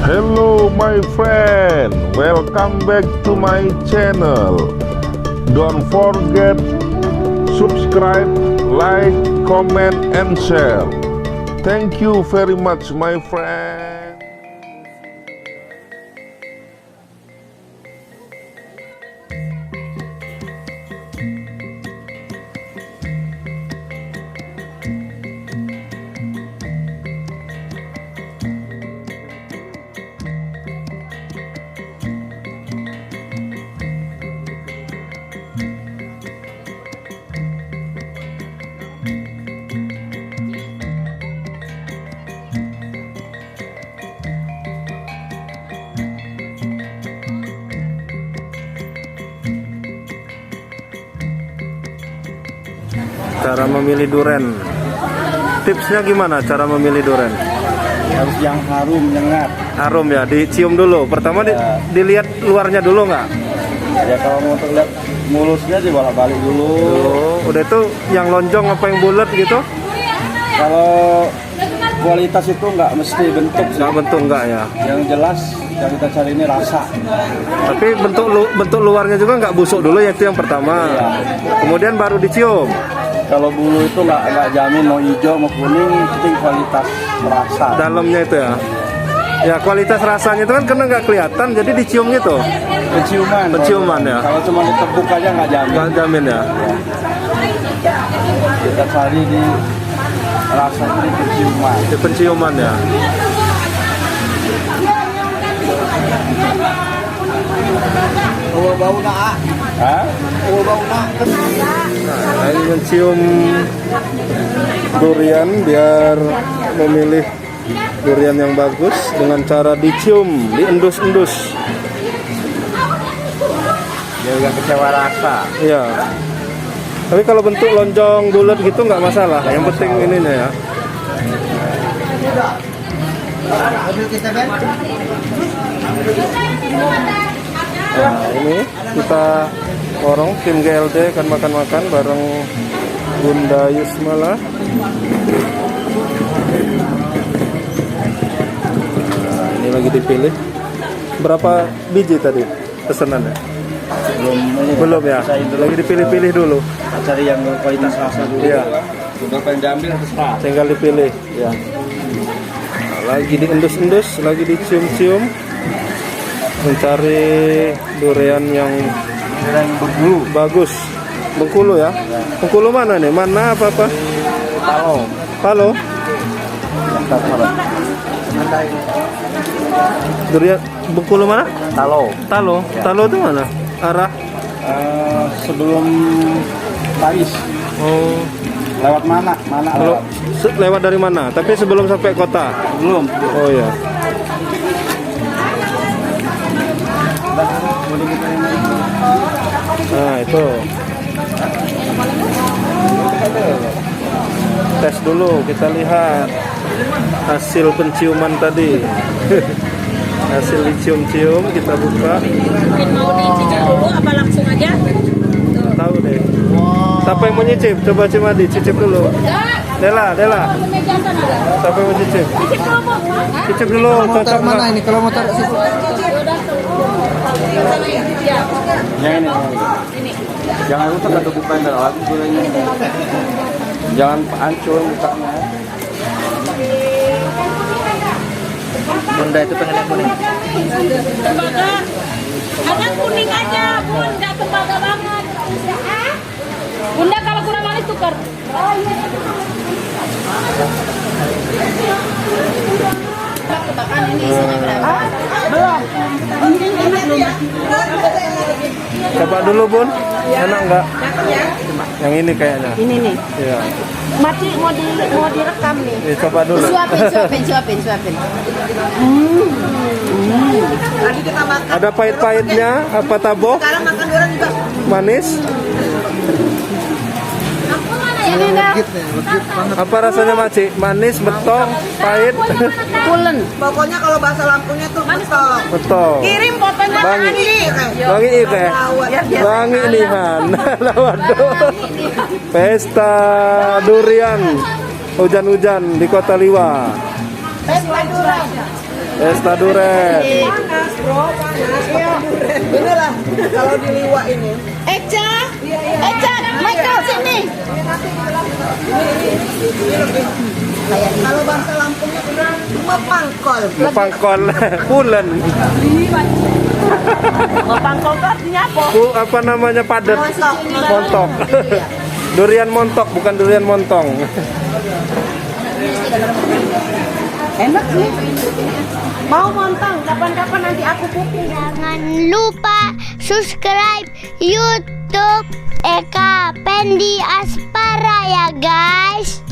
Hello my friend, welcome back to my channel. Don't forget subscribe, like, comment and share. Thank you very much my friend. Cara memilih duren, tipsnya gimana cara memilih duren? Harus yang harum, nyengat. Harum ya, dicium dulu. Pertama Ya. dilihat luarnya dulu nggak? Ya kalau mau lihat mulusnya dibolak-balik dulu. Udah itu yang lonjong apa yang bulat gitu? Kalau kualitas itu nggak mesti bentuk sih. Nggak bentuk nggak ya? Yang jelas yang kita cari ini rasa. Tapi bentuk luarnya juga nggak busuk dulu ya, itu yang pertama. Ya. Kemudian baru dicium. Kalau bulu itu nggak jamin mau hijau mau kuning, penting kualitas rasa. Dalamnya itu ya. Ya kualitas rasanya itu kan karena nggak kelihatan, jadi dicium gitu. Penciuman. Penciuman ya. Kalau cuma ditepuk aja nggak jamin. Nggak jamin ya. Kita cari di rasa di penciuman. Di penciuman ya. Bau nak? Hah? Bau nak? Nah, ini mencium durian biar memilih durian yang bagus dengan cara dicium, diendus-endus. Dia nggak kecewa rasa. Iya. Tapi kalau bentuk lonjong bulat gitu nggak masalah. Yang penting ininya ya. Nah, ini kita orang tim GLD akan makan-makan bareng Bunda Yusmala. Nah, ini lagi dipilih. Berapa biji tadi pesanannya? Belum ya. Lagi dipilih-pilih dulu. Cari yang kualitas rasa dulu. Iya. Udah pengen diambil terserah. Tinggal dipilih ya. Nah, lagi diendus-endus, lagi dicium-cium, mencari durian yang berbulu. bagus. Bengkulu ya. Bengkulu mana nih? Mana apa-apa? Talo. Palo. Durian Bengkulu mana? Talo. Talo. Talo itu mana? Arah? Sebelum Paris. Oh. Lewat mana? Mana Kalau lewat? lewat dari mana? Tapi sebelum sampai kota. Belum. Oh ya. Nah itu. Tes dulu, kita lihat hasil penciuman tadi. Hasil dicium-cium kita buka. Mungkin mau dicicip dulu apa langsung aja? Tahu deh. Siapa yang mau nyicip? Coba Cimadi cicip dulu. Dela. Meja sana. Siapa yang mau cicip? Cicip dulu, Bu. Cicip dulu. Cocok nggak? ini? Kalau motor situ. Ya. Yang ini. Ini. Jangan lupa kata bukan dari alat gulanya. Jangan hancur bukanya. Bunda itu pengen yang kuning. Tembaga. Ada kuning aja, Bun. Nggak tembaga banget. Bunda kalau kurang manis tukar. Tebakan ini isinya berapa? Belum. Coba dulu Bun. Enak nggak? Yang ini kayaknya. Ini nih. Iya. Mati mau direkam nih. Coba dulu. Suapin. Lagi kita makan. Ada pahit-pahitnya, apa tabo? Sekarang makan durian juga. Manis? Ini dah. Apa rasanya Maci? Manis, betong, pahit? Pulen. Pokoknya kalau bahasa Lampungnya tuh betul. Betong. Kirim fotonya Bangi. Andi. Wangi itu. Wangi nihan. Waduh. Pesta durian. Hujan-hujan di Kota Liwa. Pesta durian. Pesta duren. Panas bro, panas. Inilah kalau di Liwa ini. Eca, Eca, Michael sini. Kalau bahasa Lampungnya cuma pangkol. Ngepangkol. Pulen. Pangkol itu artinya apa? Apa namanya padet? Montok. Montok. Durian montok, bukan durian montong. Enak nih. Mau montong, kapan-kapan nanti aku pupuk. Jangan lupa subscribe YouTube Eka Pendi Aspara ya guys.